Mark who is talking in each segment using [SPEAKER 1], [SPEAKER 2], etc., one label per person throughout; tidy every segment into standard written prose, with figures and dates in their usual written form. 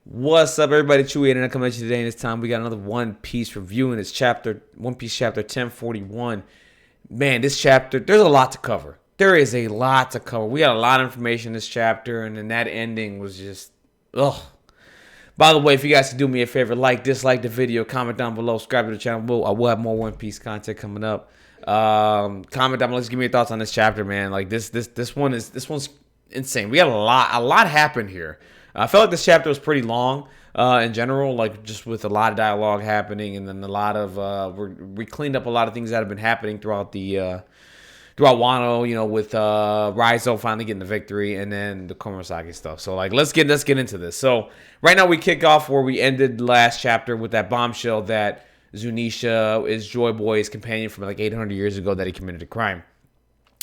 [SPEAKER 1] What's up, everybody? Chewy and I come at you today. And this time we got another One Piece review, and it's One Piece chapter 1041. Man, this chapter, there's a lot to cover. There is a lot to cover. We got a lot of information in this chapter, and then that ending was just, ugh. By the way, if you guys could do me a favor, like, dislike the video, comment down below, subscribe to the channel. We'll have more One Piece content coming up. Comment down below. Just give me your thoughts on this chapter, man. Like this one's insane. We got a lot happened here. I felt like this chapter was pretty long in general, like just with a lot of dialogue happening, and then a lot of we cleaned up a lot of things that have been happening throughout Wano, with Raizo finally getting the victory, and then the Komurasaki stuff. So like let's get into this. So right now we kick off where we ended last chapter with that bombshell that Zunesha is Joy Boy's companion from like 800 years ago that he committed a crime.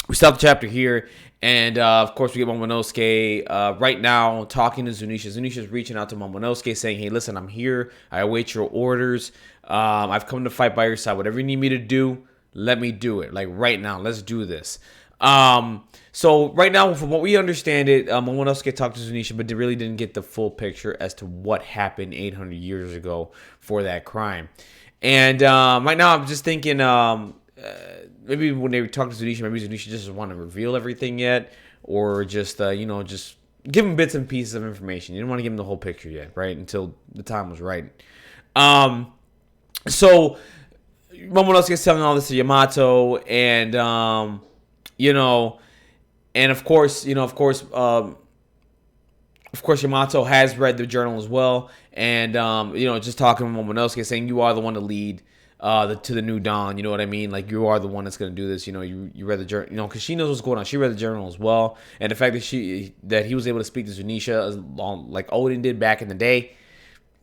[SPEAKER 1] We stop the chapter here, and of course we get Momonosuke right now talking to Zunesha. Zunisha's reaching out to Momonosuke saying, hey, listen, I'm here. I await your orders. I've come to fight by your side. Whatever you need me to do, let me do it. Like right now, let's do this. So right now, from what we understand Momonosuke talked to Zunisha, but they really didn't get the full picture as to what happened 800 years ago for that crime. And right now I'm just thinking maybe when they talk to Zunisha, maybe Zunisha just doesn't want to reveal everything yet, or just just give him bits and pieces of information. You don't want to give him the whole picture yet, right? Until the time was right. So Momonosuke is telling all this to Yamato, and and of course, Yamato has read the journal as well, and just talking to Momonosuke, saying you are the one to lead to the new dawn. You know what I mean? Like you are the one that's gonna do this. You read the journal, because she knows what's going on. She read the journal as well, and the fact that he was able to speak to Zunisha like Odin did back in the day,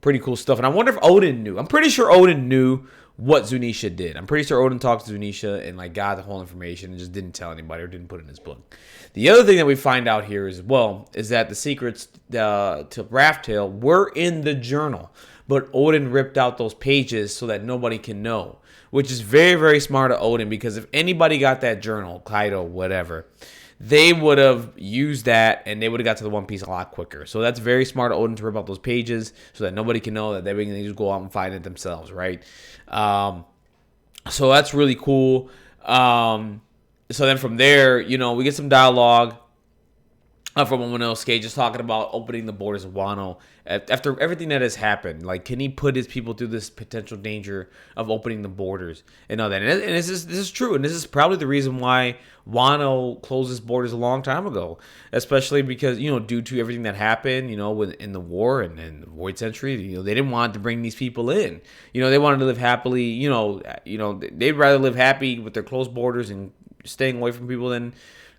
[SPEAKER 1] pretty cool stuff. And I wonder if Odin knew. I'm pretty sure Odin knew what Zunisha did. I'm pretty sure Odin talked to Zunisha and like got the whole information and just didn't tell anybody or didn't put it in his book. The other thing that we find out here is that the secrets to Raft Tail were in the journal, but Odin ripped out those pages so that nobody can know, which is very, very smart of Odin, because if anybody got that journal, Kaido, whatever, they would have used that and they would have got to the One Piece a lot quicker. So that's very smart of Odin to rip out those pages so that nobody can know, that they can just go out and find it themselves, right? So that's really cool. So then from there, we get some dialogue from Momonosuke just talking about opening the borders of Wano after everything that has happened. Like, can he put his people through this potential danger of opening the borders and all that? And this is true, and this is probably the reason why Wano closed its borders a long time ago, especially because due to everything that happened, in the war and the Void Century, they didn't want to bring these people in. They wanted to live happily. They'd rather live happy with their closed borders and staying away from people than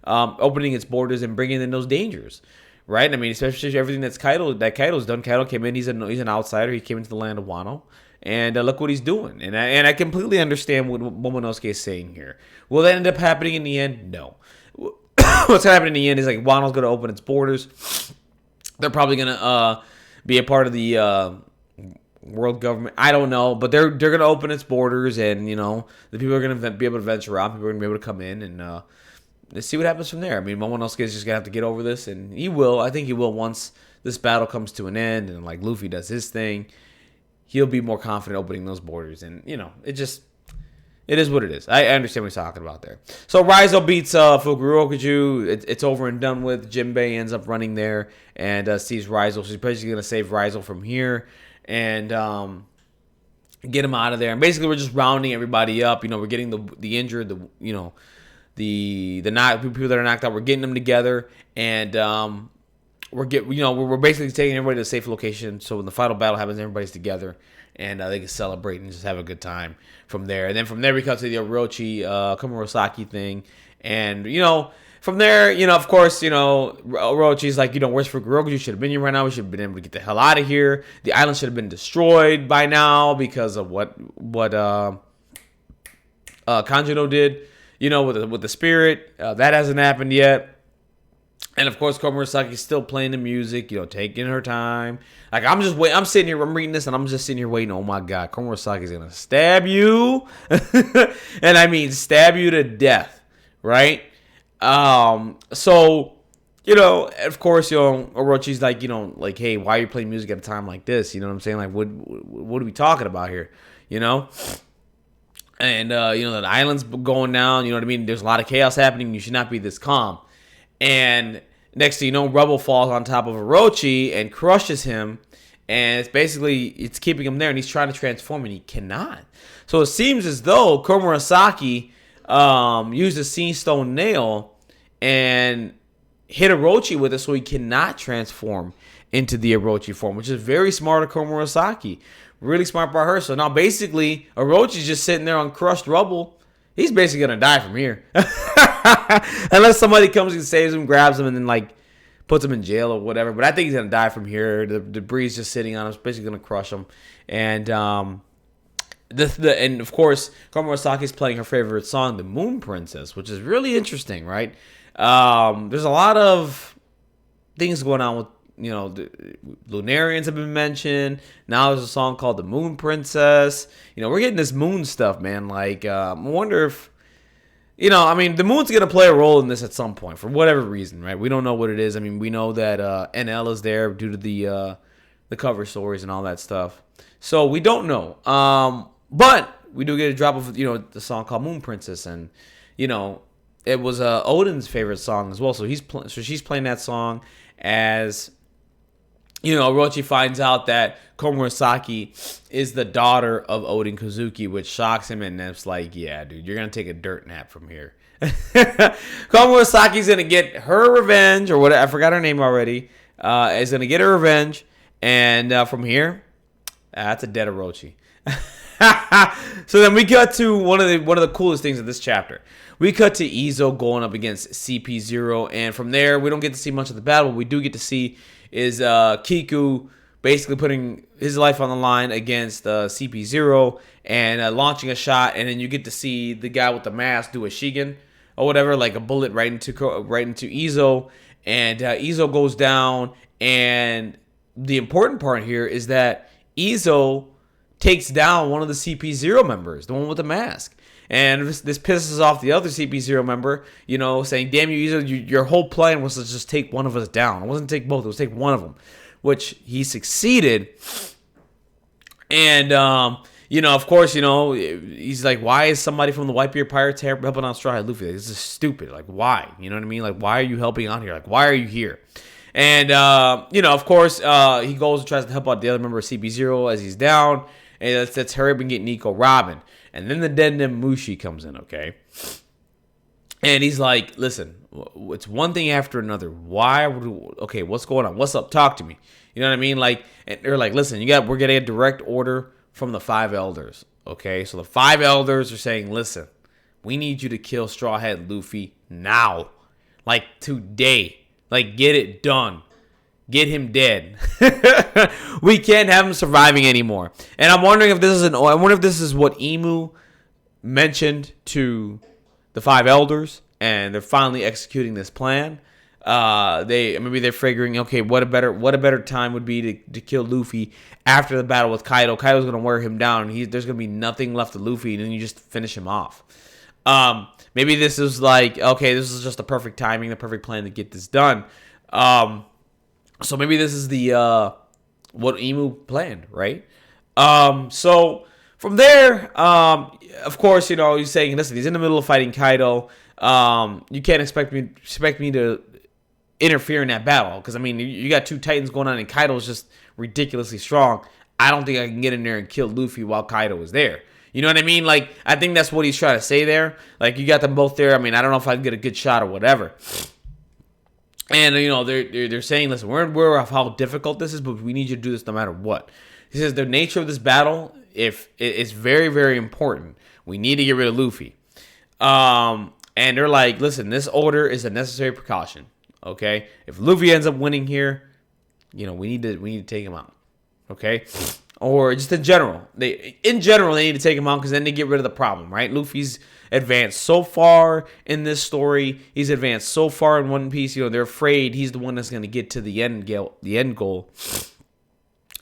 [SPEAKER 1] opening its borders and bringing in those dangers, right? I mean, especially everything Kaido's done. Kaido came in; he's an outsider. He came into the land of Wano, and look what he's doing. And I completely understand what Momonosuke is saying here. Will that end up happening in the end? No. What's gonna happen in the end is like Wano's gonna open its borders. They're probably gonna be a part of the world government. I don't know, but they're gonna open its borders, and the people are gonna be able to venture out. People are gonna be able to come in and. Let's see what happens from there. I mean, Momonosuke is just going to have to get over this, and he will. I think he will once this battle comes to an end and, like, Luffy does his thing. He'll be more confident opening those borders, and, it is what it is. I understand what he's talking about there. So, Raizo beats Fukurokuju. It's over and done with. Jinbei ends up running there and sees Raizo. So, he's basically going to save Raizo from here and get him out of there. And basically, we're just rounding everybody up. We're getting the injured, the people that are knocked out, we're getting them together, and we're basically taking everybody to a safe location. So when the final battle happens, everybody's together, and they can celebrate and just have a good time from there. And then from there we come to the Orochi Komurasaki thing, and from there, of course, Orochi's like, where's Fukurokuju? You should have been here right now. We should have been able to get the hell out of here. The island should have been destroyed by now because of what Kanjuro did. With the spirit, that hasn't happened yet. And of course, Komurasaki's still playing the music, taking her time. Like, I'm sitting here, I'm reading this, and I'm just sitting here waiting. Oh my God, Komurasaki's gonna stab you, and I mean stab you to death, right? So of course, Orochi's like, like, hey, why are you playing music at a time like this? You know what I'm saying? Like, what are we talking about here? You know? And, the island's going down. You know what I mean? There's a lot of chaos happening. You should not be this calm. And next thing you know, Rubble falls on top of Orochi and crushes him. And it's keeping him there. And he's trying to transform, and he cannot. So it seems as though Komurasaki used a Sea Stone Nail and hit Orochi with it so he cannot transform into the Orochi form, which is very smart of Komurasaki. Really smart by her. So now basically, Orochi's just sitting there on crushed rubble. He's basically going to die from here. Unless somebody comes and saves him, grabs him, and then, like, puts him in jail or whatever. But I think he's going to die from here. The debris is just sitting on him. It's basically going to crush him. And, and of course, Komurasaki's playing her favorite song, The Moon Princess, which is really interesting, right? There's a lot of things going on with, the Lunarians have been mentioned. Now there's a song called The Moon Princess. We're getting this moon stuff, man. Like, I wonder if, the moon's going to play a role in this at some point for whatever reason, right? We don't know what it is. We know that NL is there due to the cover stories and all that stuff. So we don't know. But we do get a drop of, the song called Moon Princess. And, it was Odin's favorite song as well. So she's playing that song as, Orochi finds out that Komurasaki is the daughter of Odin Kozuki, which shocks him. And it's like, yeah, dude, you're going to take a dirt nap from here. Komurasaki's going to get her revenge, or what? I forgot her name already. Is going to get her revenge. And from here, that's a dead Orochi. So then we cut to one of the coolest things of this chapter. We cut to Izo going up against CP0, and from there we don't get to see much of the battle. What we do get to see is Kiku basically putting his life on the line against CP0 and launching a shot, and then you get to see the guy with the mask do a Shigen or whatever, like a bullet right into Izo, and Izo goes down. And the important part here is that Izo takes down one of the CP0 members, the one with the mask. And this pisses off the other CP0 member, saying, damn you, Izo, your whole plan was to just take one of us down. It wasn't to take both, it was to take one of them, which he succeeded. And, of course, he's like, why is somebody from the Whitebeard Pirates helping on Straw Hat Luffy? This is stupid. Like, why? You know what I mean? Like, why are you helping out here? Like, why are you here? And, of course, he goes and tries to help out the other member of CP0 as he's down. And let's hurry up and get Nico Robin. And then the Denden Mushi comes in, okay? And he's like, listen, it's one thing after another. Okay, what's going on? What's up? Talk to me. You know what I mean? Like, and they're like, listen, we're getting a direct order from the 5 elders, okay? So the 5 elders are saying, listen, we need you to kill Straw Hat Luffy now. Like, today. Like, get it done. Get him dead. We can't have him surviving anymore. And I'm wondering if this is what Imu mentioned to the 5 elders, and they're finally executing this plan. Maybe they're figuring, okay, what a better time would be to kill Luffy after the battle with Kaido. Kaido's gonna wear him down. There's gonna be nothing left of Luffy, and then you just finish him off. Maybe this is like, okay, this is just the perfect timing, the perfect plan to get this done. So maybe this is the what Imu planned, right? So from there, of course, he's saying, listen, he's in the middle of fighting Kaido. You can't expect me to interfere in that battle, because you got 2 Titans going on, and Kaido's just ridiculously strong. I don't think I can get in there and kill Luffy while Kaido is there. You know what I mean? Like, I think that's what he's trying to say there. Like, you got them both there. I don't know if I can get a good shot or whatever. And, they're saying, listen, we're aware of how difficult this is, but we need you to do this no matter what. He says the nature of this battle, if it's very, very important. We need to get rid of Luffy. And they're like, listen, this order is a necessary precaution. Okay? If Luffy ends up winning here, we need to take him out. Okay? Or just in general. They need to take him out, because then they get rid of the problem, right? Luffy's advanced so far in this story. He's advanced so far in One Piece. They're afraid he's the one that's going to get to the end goal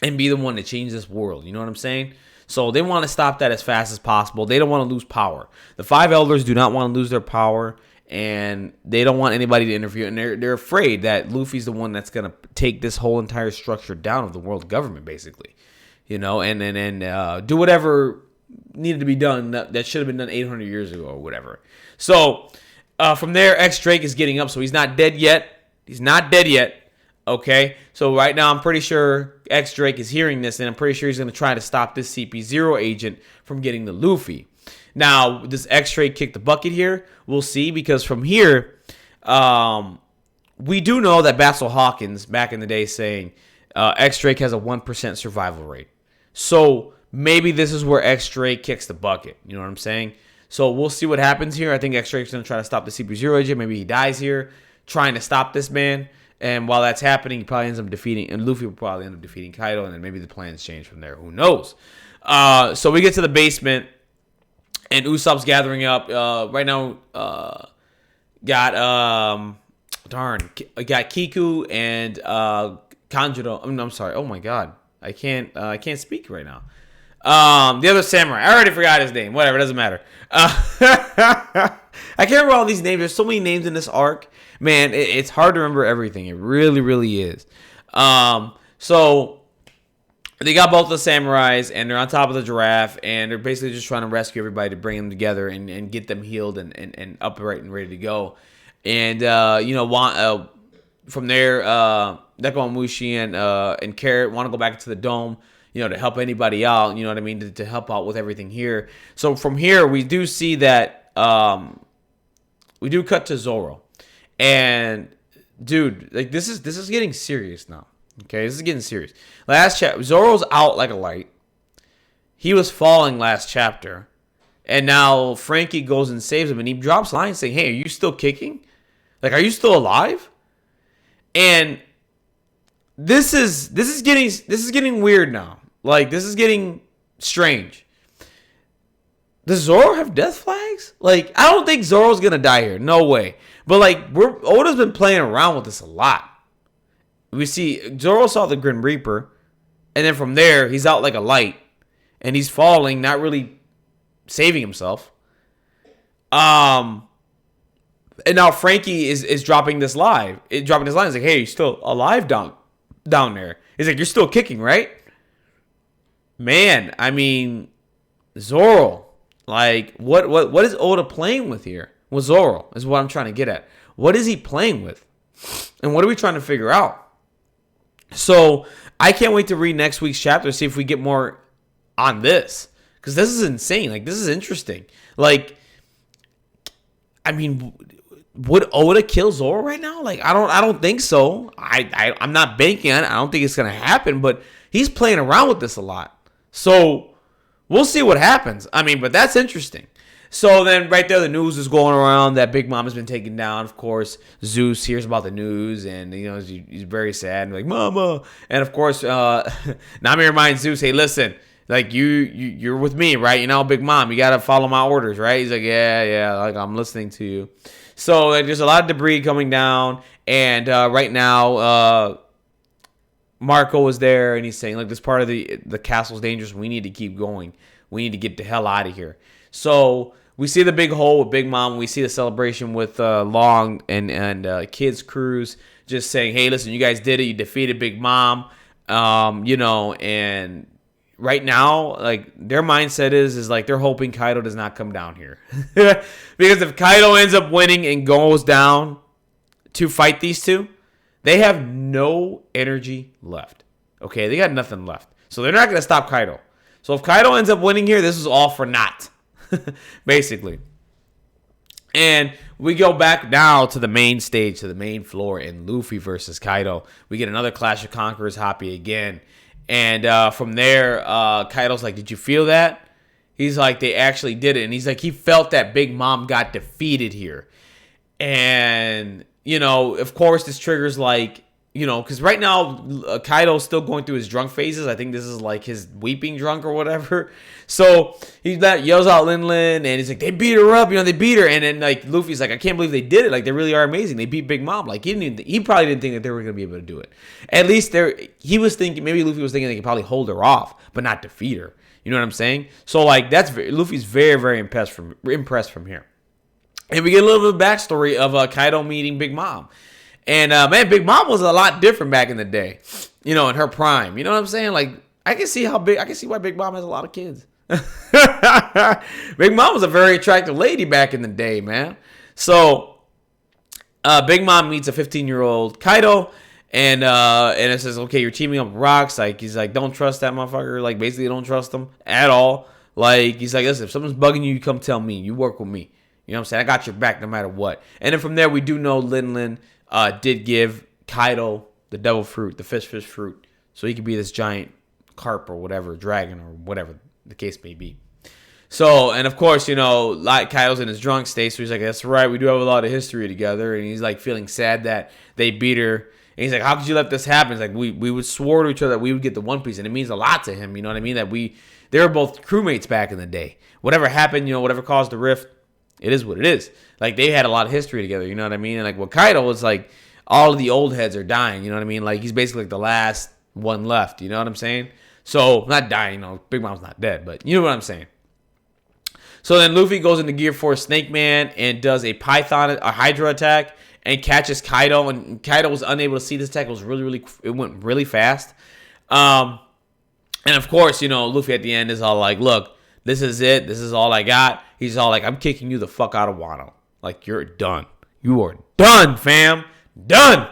[SPEAKER 1] and be the one to change this world. You know what I'm saying? So they want to stop that as fast as possible. They don't want to lose power. The 5 elders do not want to lose their power. and they don't want anybody to interfere, and they're afraid that Luffy's the one that's gonna take this whole entire structure down of the world government, basically, and do whatever needed to be done that should have been done 800 years ago or whatever. So from there, X Drake is getting up, so he's not dead yet. Okay, so right now I'm pretty sure X Drake is hearing this, and I'm pretty sure he's going to try to stop this CP0 agent from getting the Luffy. Now, does X Drake kick the bucket here? We'll see, because from here, we do know that Basil Hawkins, back in the day, saying X Drake has a 1% survival rate. So maybe this is where X Drake kicks the bucket. You know what I'm saying? So we'll see what happens here. I think X Drake's going to try to stop the CP0 agent. Maybe he dies here trying to stop this man. And while that's happening, he probably ends up defeating, and Luffy will probably end up defeating Kaido, and then maybe the plans change from there. Who knows? So we get to the basement, and Usopp's gathering up. Right now, got Kiku and Kanjuro. I'm sorry. Oh my god, I can't speak right now. The other samurai. I already forgot his name. Whatever, it doesn't matter. I can't remember all these names. There's so many names in this arc. Man, it's hard to remember everything. It really, really is. So they got both the samurais, and they're on top of the giraffe, and they're basically just trying to rescue everybody to bring them together and get them healed and upright and ready to go. And from there, Neko and Mushi and Carrot want to go back into the dome, to help anybody out. You know what I mean? To help out with everything here. So from here, we do see that we do cut to Zorro. And dude, like this is getting serious now. Okay, this is getting serious. Last chapter, Zorro's out like a light. He was falling last chapter, and now Frankie goes and saves him, and he drops a line saying, "Hey, are you still kicking? Like, are you still alive?" And this is getting weird now. Like, this is getting strange. Does Zorro have death flags? Like, I don't think Zorro's gonna die here. No way. But like, Oda's been playing around with this a lot. We see Zorro saw the Grim Reaper, and then from there he's out like a light, and he's falling, not really saving himself. And now Frankie is dropping this line. He's like, "Hey, you're still alive down there." He's like, "You're still kicking, right?" Man, I mean, Zorro. Like, what is Oda playing with here? With Zorro is what I'm trying to get at. What is he playing with? And what are we trying to figure out? So I can't wait to read next week's chapter, see if we get more on this. Because this is insane. Like, this is interesting. Like, I mean, would Oda kill Zorro right now? Like, I don't think so. I'm not banking on it. I don't think it's gonna happen, but he's playing around with this a lot. So we'll see what happens. I mean, but that's interesting. So then right there, the news is going around that Big Mom has been taken down. Of course, Zeus hears about the news, and he's very sad and like, "Mama." And of course, Nami reminds Zeus, "Hey, listen, like you're with me, right? Big Mom, you gotta follow my orders, right?" He's like, "Yeah, like I'm listening to you." So like, there's a lot of debris coming down, and right now, Marco is there, and he's saying, like, this part of the castle's dangerous. We need to keep going. We need to get the hell out of here. So we see the big hole with Big Mom. We see the celebration with Long and Kids Cruise just saying, "Hey, listen, you guys did it. You defeated Big Mom." And right now, like, their mindset is like they're hoping Kaido does not come down here. Because if Kaido ends up winning and goes down to fight these two, they have no energy left. Okay, they got nothing left. So they're not going to stop Kaido. So if Kaido ends up winning here, this is all for naught. Basically. And we go back now to the main stage, to the main floor in Luffy versus Kaido. We get another Clash of Conquerors Hoppy again. And from there, Kaido's like, "Did you feel that?" He's like, "They actually did it." And he's like, he felt that Big Mom got defeated here. And, of course, this triggers like, because right now, Kaido's still going through his drunk phases. I think this is like his weeping drunk or whatever. So he yells out Lin Lin, and he's like, "They beat her up, they beat her." And then like Luffy's like, "I can't believe they did it. Like, they really are amazing. They beat Big Mom." Like, he probably didn't think that they were going to be able to do it. At least he was thinking, maybe Luffy was thinking they could probably hold her off, but not defeat her. You know what I'm saying? So like, Luffy's very, very impressed from here. And we get a little bit of backstory of Kaido meeting Big Mom. And, man, Big Mom was a lot different back in the day, you know, in her prime. You know what I'm saying? Like, I can see why Big Mom has a lot of kids. Big Mom was a very attractive lady back in the day, man. So, Big Mom meets a 15-year-old Kaido, and it says, okay, you're teaming up with Rocks. Like, he's like, don't trust that motherfucker. Like, basically, don't trust him at all. Like, he's like, listen, if someone's bugging you, you come tell me. You work with me. You know what I'm saying? I got your back no matter what. And then from there, we do know Lin did give Kaido the devil fruit, the fish fruit, so he could be this giant carp or whatever, dragon or whatever the case may be. So, and of course, you know, like Kaido's in his drunk state, so he's like, that's right, we do have a lot of history together, and he's like feeling sad that they beat her. And he's like, how could you let this happen? It's like, we would swore to each other that we would get the One Piece, and it means a lot to him, you know what I mean? That they were both crewmates back in the day. Whatever happened, you know, whatever caused the rift, it is what it is. Like, they had a lot of history together, you know what I mean? And like, well, Kaido was like, all of the old heads are dying, you know what I mean? Like, he's basically like the last one left, you know what I'm saying? So, not dying, you know, Big Mom's not dead, but you know what I'm saying. So then Luffy goes into Gear 4 Snake Man and does a Hydra attack and catches Kaido, and Kaido was unable to see this attack. It went really fast. And of course, you know, Luffy at the end is all like, look, this is it. This is all I got. He's all like, I'm kicking you the fuck out of Wano. Like, you're done. You are done, fam. Done.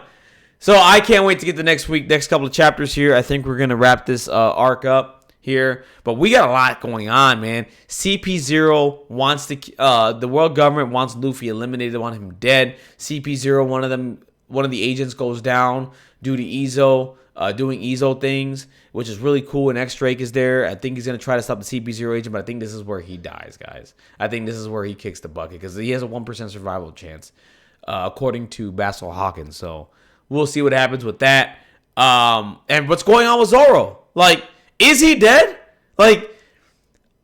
[SPEAKER 1] So I can't wait to get the next couple of chapters here. I think we're going to wrap this arc up here. But we got a lot going on, man. CP0 wants the world government wants Luffy eliminated. They want him dead. CP0, one of the agents goes down due to Izo. Doing Izo things, which is really cool, and X-Drake is there. I think he's going to try to stop the CP0 agent, but I think this is where he dies, guys. I think this is where he kicks the bucket, because he has a 1% survival chance, according to Basil Hawkins. So we'll see what happens with that. And what's going on with Zorro? Like, is he dead? Like,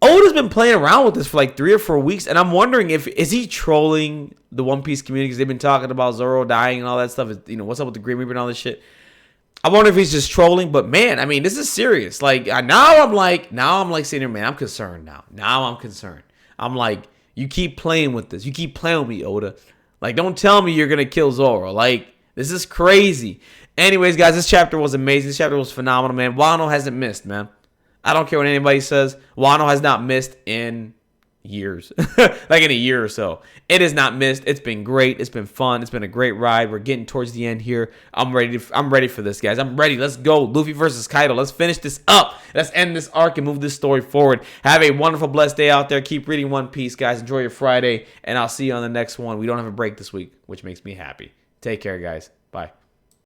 [SPEAKER 1] Oda's been playing around with this for like 3 or 4 weeks, and I'm wondering is he trolling the One Piece community, because they've been talking about Zorro dying and all that stuff. You know, what's up with the Grim Reaper and all this shit? I wonder if he's just trolling, but man, I mean, this is serious. Like, now I'm like sitting there, man, I'm concerned now. Now I'm concerned. I'm like, you keep playing with this. You keep playing with me, Oda. Like, don't tell me you're going to kill Zorro. Like, this is crazy. Anyways, guys, this chapter was amazing. This chapter was phenomenal, man. Wano hasn't missed, man. I don't care what anybody says. Wano has not missed in years. Like in a year or so. It has not missed. It's been great. It's been fun. It's been a great ride. We're getting towards the end here. I'm ready for this, guys. I'm ready. Let's go. Luffy versus Kaido. Let's finish this up. Let's end this arc and move this story forward. Have a wonderful, blessed day out there. Keep reading One Piece, guys. Enjoy your Friday, and I'll see you on the next one. We don't have a break this week, which makes me happy. Take care, guys. Bye.